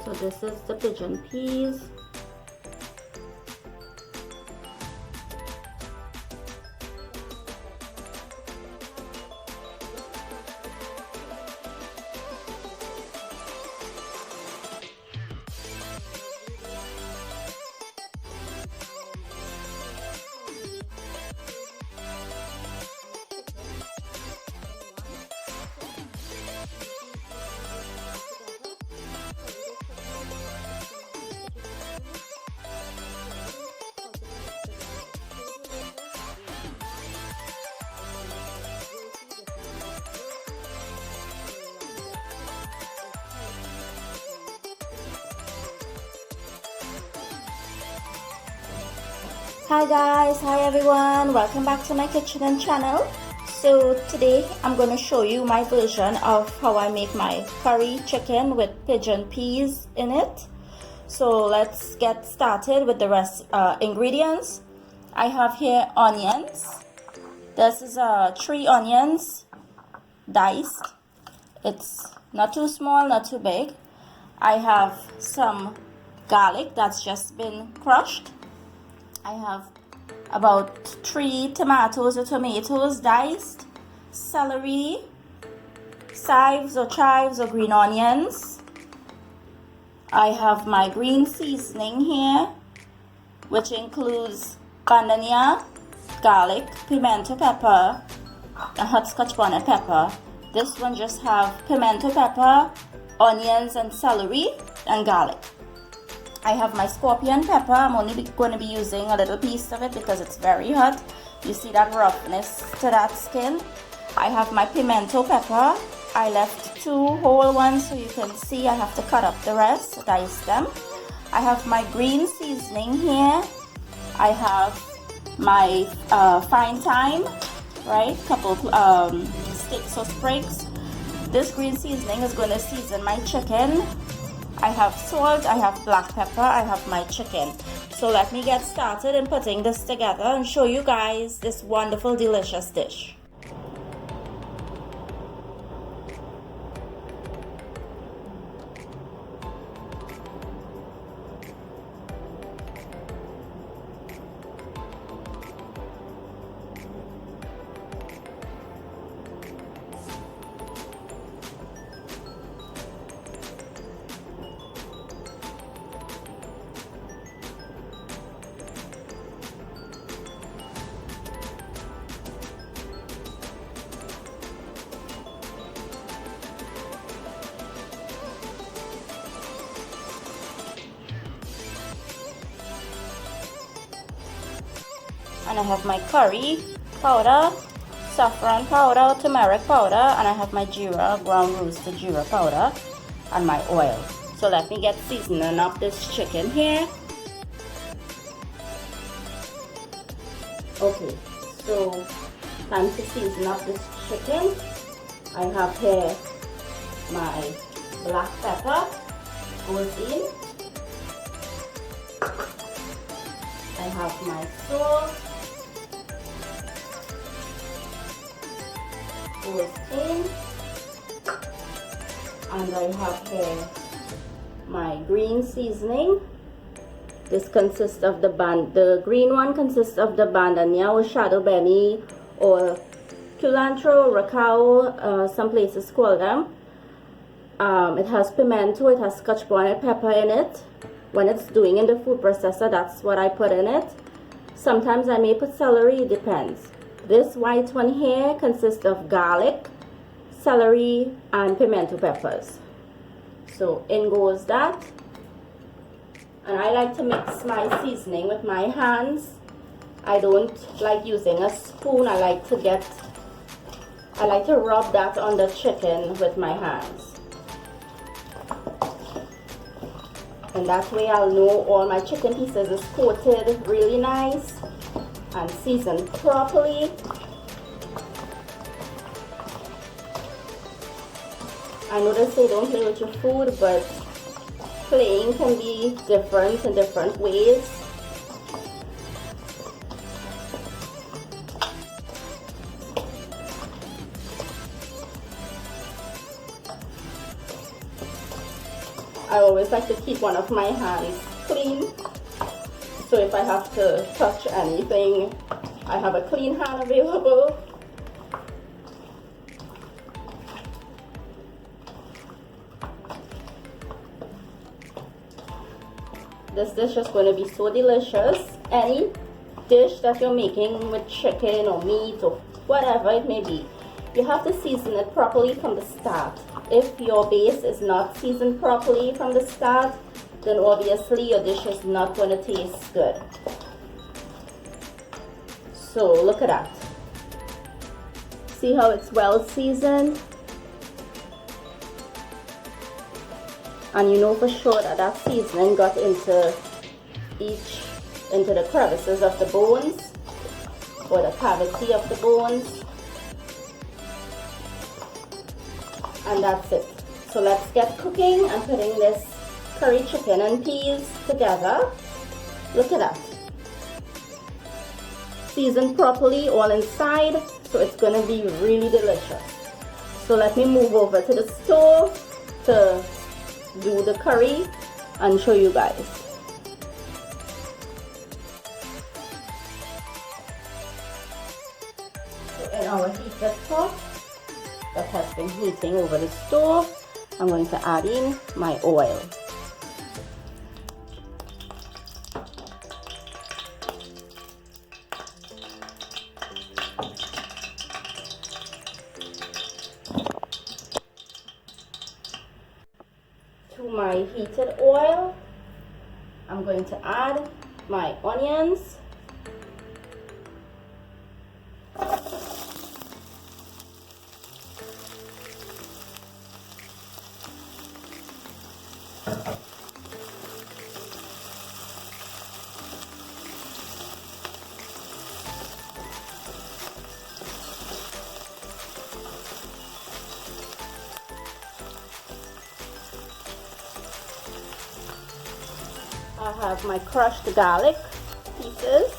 So this is the pigeon peas. Hi guys, hi everyone, welcome back to my kitchen and channel. So today I'm going to show you my version of how I make my curry chicken with pigeon peas in it. So let's get started with the rest ingredients. I have here onions. This is 3 onions diced. It's not too small, not too big. I have some garlic that's just been crushed. I have about 3 tomatoes or tomatoes diced, celery, chives or green onions. I have my green seasoning here, which includes bandania, garlic, pimento pepper, and hot scotch bonnet pepper. This one just have pimento pepper, onions and celery and garlic. I have my scorpion pepper. I'm only going to be using a little piece of it because it's very hot. You see that roughness to that skin. I have my pimento pepper. I left 2 whole ones so you can see I have to cut up the rest, dice them. I have my green seasoning here. I have my fine thyme, right? Couple sticks or sprigs. This green seasoning is going to season my chicken. I have salt, I have black pepper, I have my chicken. So let me get started in putting this together and show you guys this wonderful, delicious dish. And I have my curry powder, saffron powder, tumeric powder, and I have my geera, ground roasted geera powder, and my oil. So let me get seasoning up this chicken here. Okay, so time to season up this chicken. I have here my black pepper goes in. I have my salt goes in, and I have here my green seasoning. This consists of the green one consists of the bandania or shadow benny or culantro, racao, some places call them. It has pimento, it has scotch bonnet pepper in it. When it's doing in the food processor, that's what I put in it. Sometimes I may put celery, it depends. This white one here consists of garlic, celery, and pimento peppers. So in goes that. And I like to mix my seasoning with my hands. I don't like using a spoon. I like to rub that on the chicken with my hands. And that way I'll know all my chicken pieces is coated really nice and seasoned properly. I know they say don't play with your food, but playing can be different in different ways. I always like to keep one of my hands clean, so if I have to touch anything, I have a clean hand available. This dish is going to be so delicious. Any dish that you're making with chicken or meat or whatever it may be, you have to season it properly from the start. If your base is not seasoned properly from the start, then obviously your dish is not going to taste good. So look at that. See how it's well seasoned? And you know for sure that that seasoning got into the crevices of the bones, or the cavity of the bones. And that's it. So let's get cooking and putting this curry chicken and peas together. Look at that. Seasoned properly all inside, so it's going to be really delicious. So let me move over to the stove to do the curry and show you guys. So in our heated pot that has been heating over the stove, I'm going to add in my oil. To my heated oil, I'm going to add my onions, I have my crushed garlic pieces,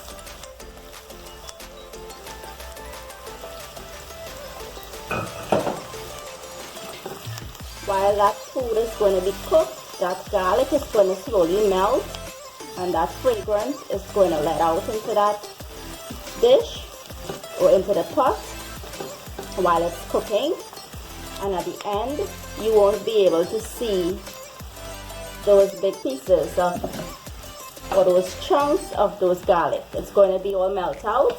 while that food is going to be cooked, that garlic is going to slowly melt, and that fragrance is going to let out into that dish or into the pot while it's cooking. And at the end, you won't be able to see those big pieces or those chunks of those garlic. It's going to be all melt out.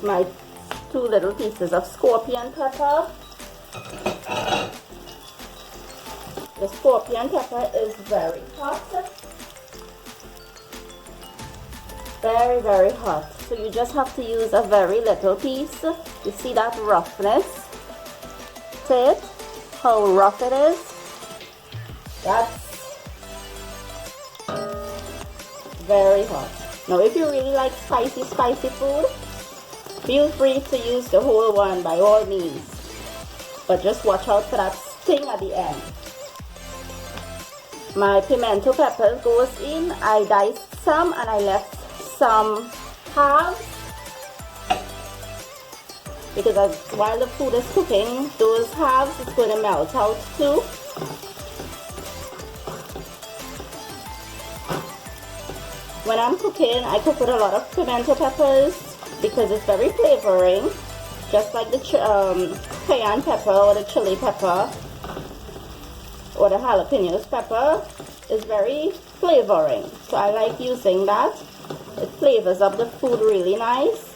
My 2 little pieces of scorpion pepper. The scorpion pepper is very hot. Very, very hot. So you just have to use a very little piece. You see that roughness to it? How rough it is? That's very hot. Now if you really like spicy food, feel free to use the whole one by all means. But just watch out for that sting at the end. My pimento pepper goes in. I diced some and I left some halves, because while the food is cooking, those halves is going to melt out too. When I'm cooking, I cook with a lot of pimento peppers because it's very flavoring, just like the cayenne pepper or the chili pepper or the jalapenos pepper is very flavoring. So I like using that. It flavors up the food really nice.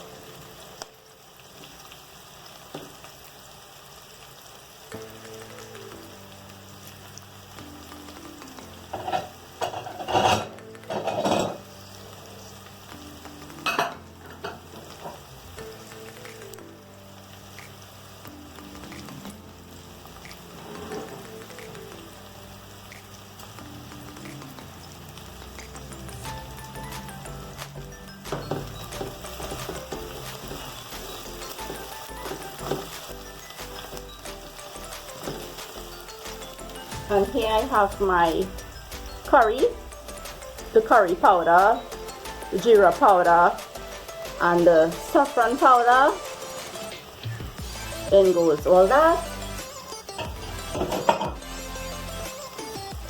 And here I have my curry, the curry powder, the geera powder, and the saffron powder. In goes all that.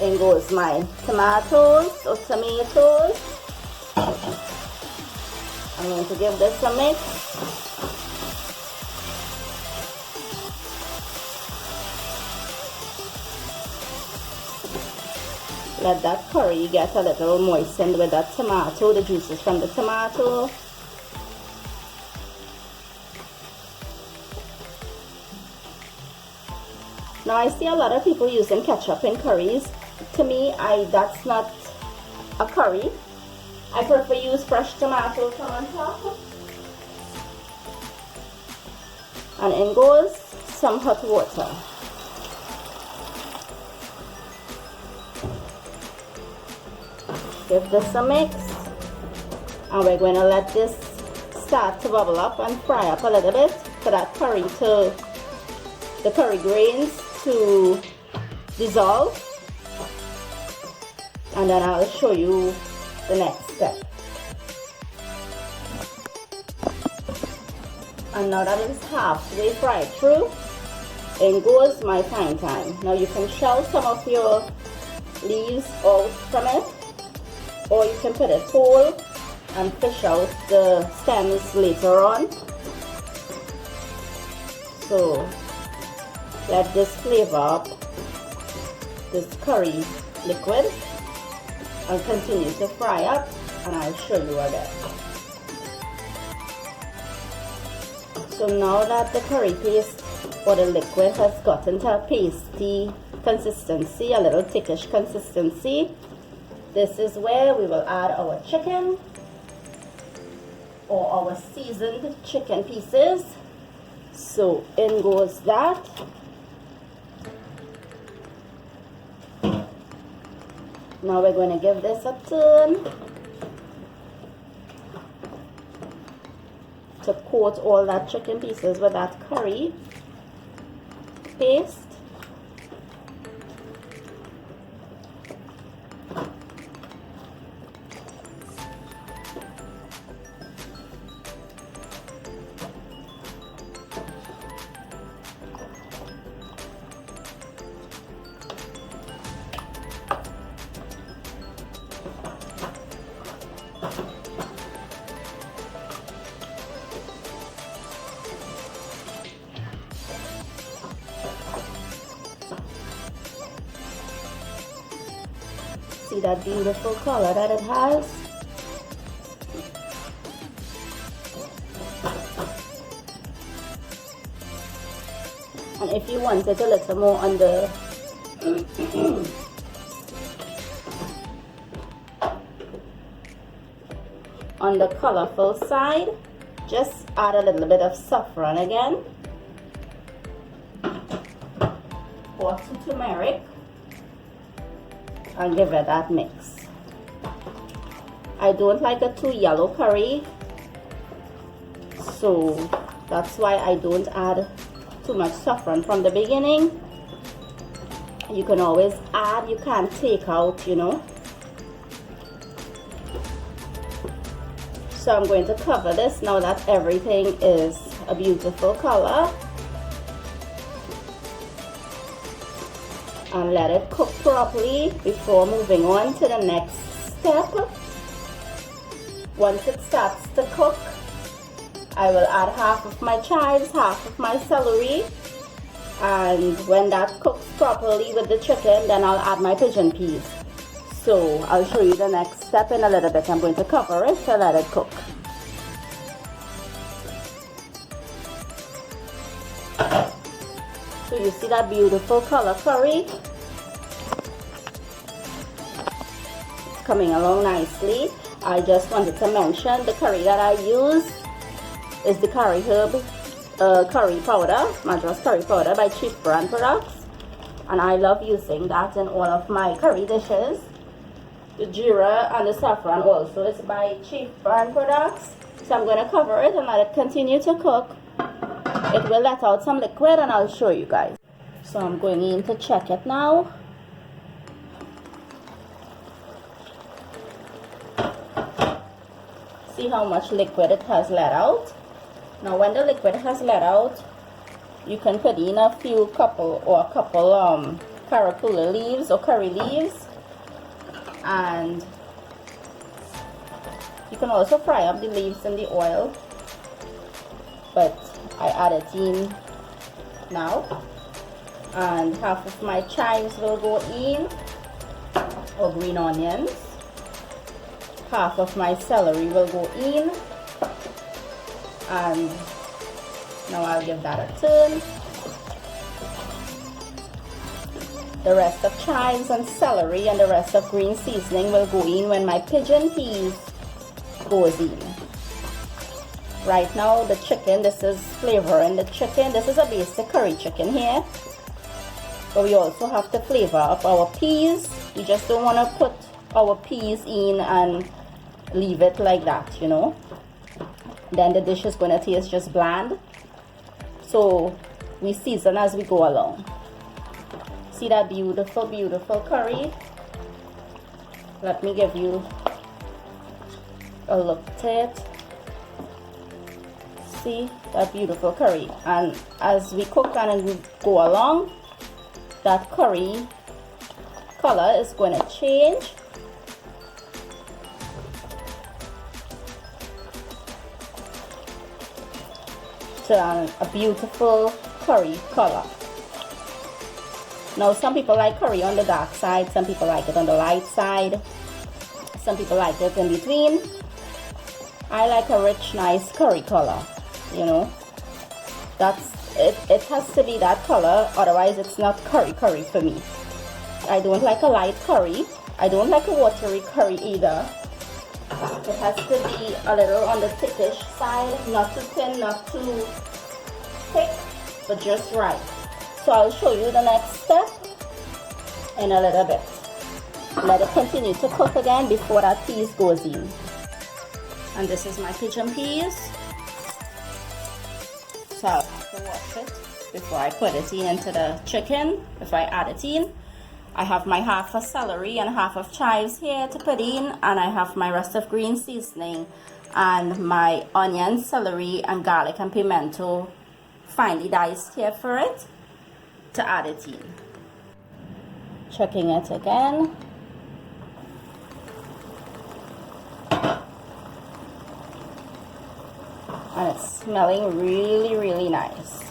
In goes my tomatoes or tomatoes. I'm going to give this a mix. Let that curry get a little moistened with that tomato, the juices from the tomato. Now I see a lot of people using ketchup in curries. To me, that's not a curry. I prefer use fresh tomatoes from on top. And in goes some hot water. Give this a mix. And we're going to let this start to bubble up and fry up a little bit for that curry to, the curry grains to dissolve. And then I'll show you the next step. And now that it's halfway fried through, in goes my thyme. Now you can shell some of your leaves out from it, or you can put it whole and fish out the stems later on. So let this flavor up this curry liquid and continue to fry up, and I'll show you again. So now that the curry paste or the liquid has gotten to a pasty consistency, a little thickish consistency, this is where we will add our chicken or our seasoned chicken pieces. So in goes that. Now we're going to give this a turn to coat all that chicken pieces with that curry paste. See that beautiful color that it has? And if you want it a little more on the on the colorful side, just add a little bit of saffron again, or tumeric, and give it that mix. I don't like a too yellow curry, so that's why I don't add too much saffron from the beginning. You can always add, you can't take out, you know. So I'm going to cover this now that everything is a beautiful color, and let it cook properly before moving on to the next step. Once it starts to cook, I will add half of my chives, half of my celery, and when that cooks properly with the chicken, then I'll add my pigeon peas. So I'll show you the next step in a little bit. I'm going to cover it to let it cook. So you see that beautiful color curry? It's coming along nicely. I just wanted to mention the curry that I use is the curry herb curry powder, Madras curry powder by Chief brand products, and I love using that in all of my curry dishes. The geera and the saffron also is by Chief brand products. So I'm going to cover it and let it continue to cook. It will let out some liquid and I'll show you guys. So I'm going in to check it now. See how much liquid it has let out. Now when the liquid has let out, you can put in a couple carapula leaves or curry leaves, and you can also fry up the leaves in the oil, but I add it in now. And half of my chives will go in, or green onions. Half of my celery will go in, and now I'll give that a turn. The rest of chives and celery and the rest of green seasoning will go in when my pigeon peas goes in. Right now the chicken, this is flavor in the chicken. This is a basic curry chicken here, but we also have to flavor up our peas. We just don't want to put our peas in and leave it like that, you know. Then the dish is going to taste just bland. So we season as we go along. See that beautiful, beautiful curry? Let me give you a look at it. See that beautiful curry, and as we cook and we go along, that curry color is going to change. To a beautiful curry color. Now some people like curry on the dark side, some people like it on the light side, some people like it in between. I like a rich, nice curry color, you know. That's it. It has to be that color, otherwise it's not curry for me. I don't like a light curry. I don't like a watery curry either. It has to be a little on the thickish side, not too thin, not too thick, but just right. So I'll show you the next step in a little bit. Let it continue to cook again before that peas goes in. And this is my pigeon peas. So I'll have to wash it before I put it into the chicken, before I add it in. I have my half of celery and half of chives here to put in, and I have my rest of green seasoning and my onion, celery, and garlic and pimento finely diced here for it to add it in. Checking it again. And it's smelling really, really nice.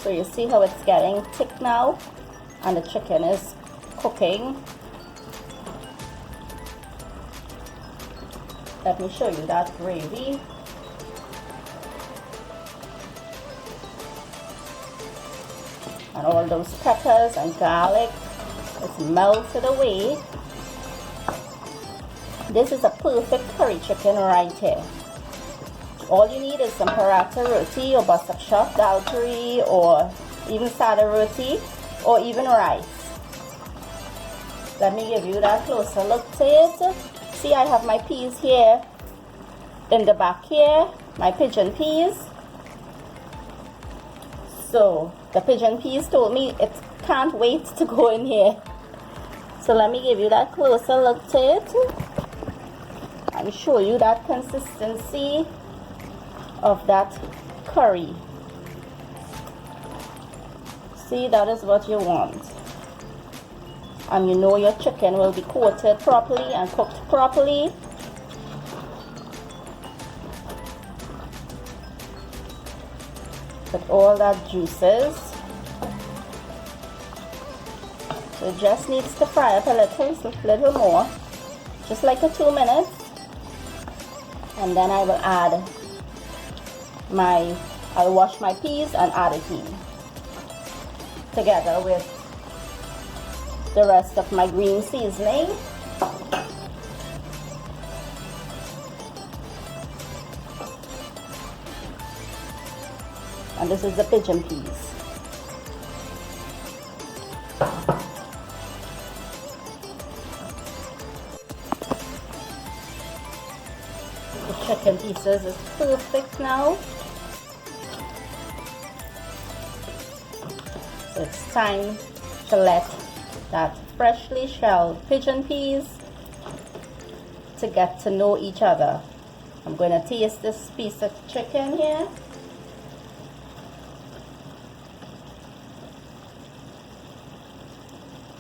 So you see how it's getting thick now, and the chicken is cooking. Let me show you that gravy. And all those peppers and garlic, it's melted away. This is a perfect curry chicken right here. All you need is some paratha roti or basak shop dal curry, or even sada roti, or even rice. Let me give you that closer look to it. See, I have my peas here in the back here, my pigeon peas. So the pigeon peas told me it can't wait to go in here. So let me give you that closer look to it and show you that consistency of that curry. See, that is what you want. And you know your chicken will be coated properly and cooked properly. With all that juices. So it just needs to fry up a little more. Just like 2 minutes. And then I will add I'll wash my peas and add it in together with the rest of my green seasoning. And this is the pigeon peas. The chicken pieces is perfect now. So it's time to let that freshly shelled pigeon peas to get to know each other. I'm going to taste this piece of chicken here.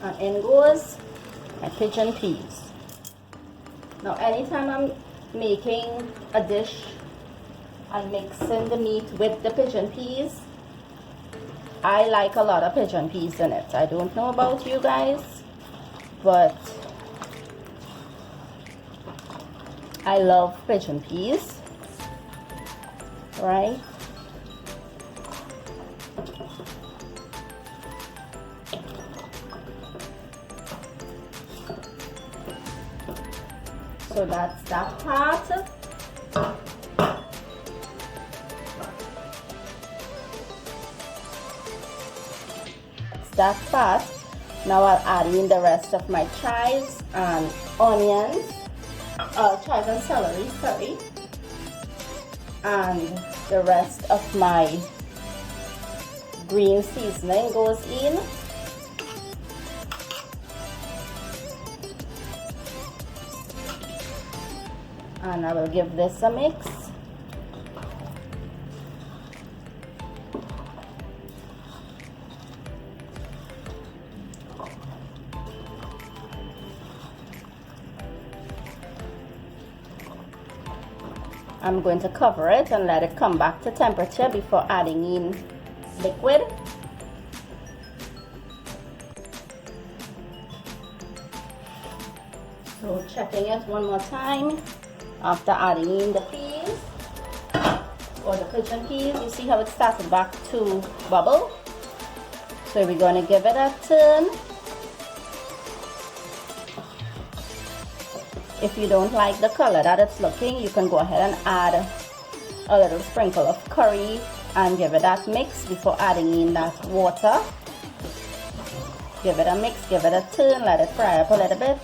And in goes my pigeon peas. Now anytime I'm making a dish, I'm mixing the meat with the pigeon peas. I like a lot of pigeon peas in it. I don't know about you guys, but I love pigeon peas, right? So that's that part. That part. Now I'll add in the rest of my chives and onions, chives and celery, sorry, and the rest of my green seasoning goes in. And I will give this a mix. I'm going to cover it and let it come back to temperature before adding in liquid. So checking it one more time after adding in the peas or the pigeon peas. You see how it started back to bubble? So we're going to give it a turn. If you don't like the color that it's looking, you can go ahead and add a little sprinkle of curry and give it that mix before adding in that water. Give it a mix, give it a turn, let it fry up a little bit.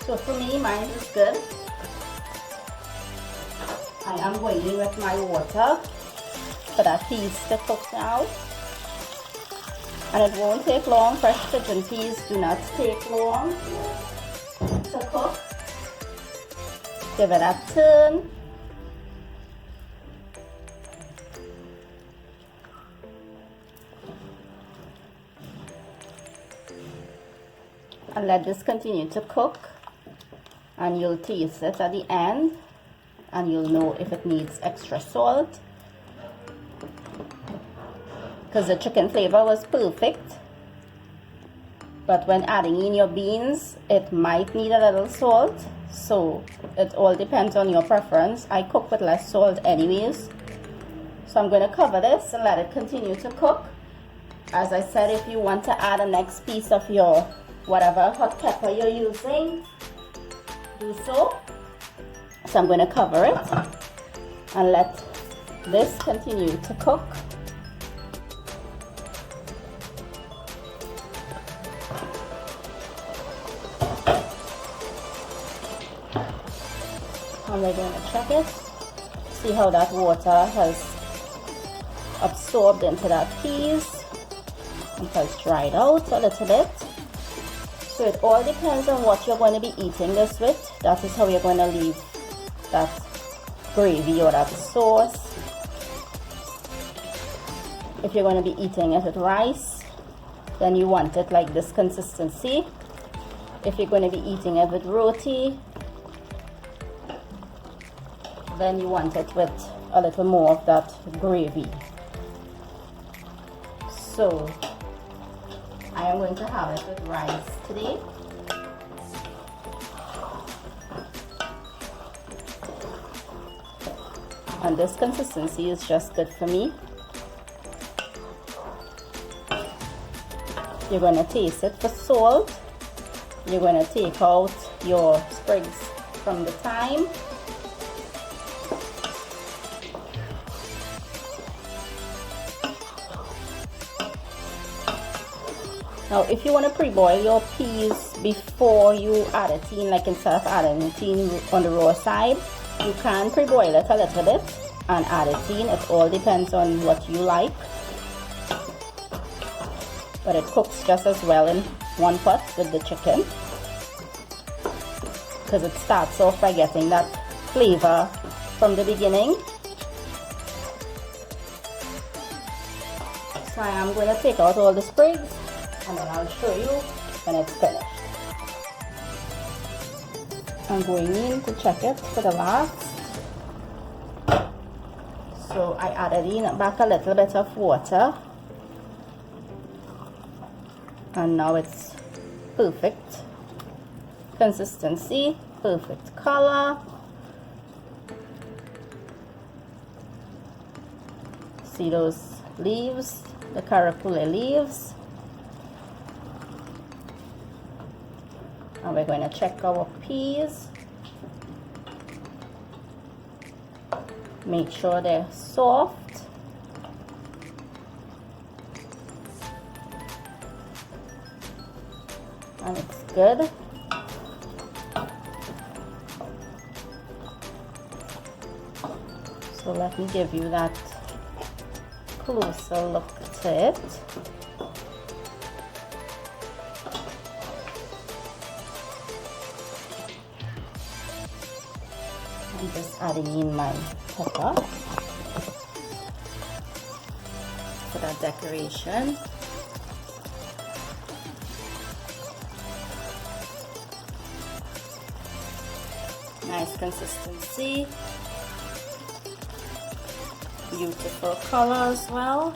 So for me, mine is good. I am going in with my water for that peas to cook now. And it won't take long. Fresh pigeon peas do not take long to cook. Give it a turn. And let this continue to cook. And you'll taste it at the end. And you'll know if it needs extra salt. Because the chicken flavor was perfect. But when adding in your beans, it might need a little salt. So it all depends on your preference. I cook with less salt anyways. So I'm going to cover this and let it continue to cook. As I said, if you want to add a next piece of your whatever hot pepper you're using, do so. So I'm going to cover it and let this continue to cook. And we're going to check it, see how that water has absorbed into that peas and has dried out a little bit. So it all depends on what you're going to be eating this with. That is how you're going to leave that gravy or that sauce. If you're going to be eating it with rice, then you want it like this consistency. If you're going to be eating it with roti, then you want it with a little more of that gravy. So I am going to have it with rice today. And this consistency is just good for me. You're going to taste it for salt. You're going to take out your sprigs from the thyme. Now, if you want to pre-boil your peas before you add it in, like instead of adding it in on the raw side, you can pre-boil it a little bit and add it in. It all depends on what you like. But it cooks just as well in one pot with the chicken, because it starts off by getting that flavor from the beginning. So I am going to take out all the sprigs and then I'll show you when it's finished. I'm going in to check it for the last. So I added in back a little bit of water, and now it's perfect consistency, perfect color. See those leaves, the carapule leaves. And we're going to check our peas. Make sure they're soft. And it's good. So let me give you that closer look to it. I'm just adding in my pepper for that decoration. Nice consistency, beautiful color as well.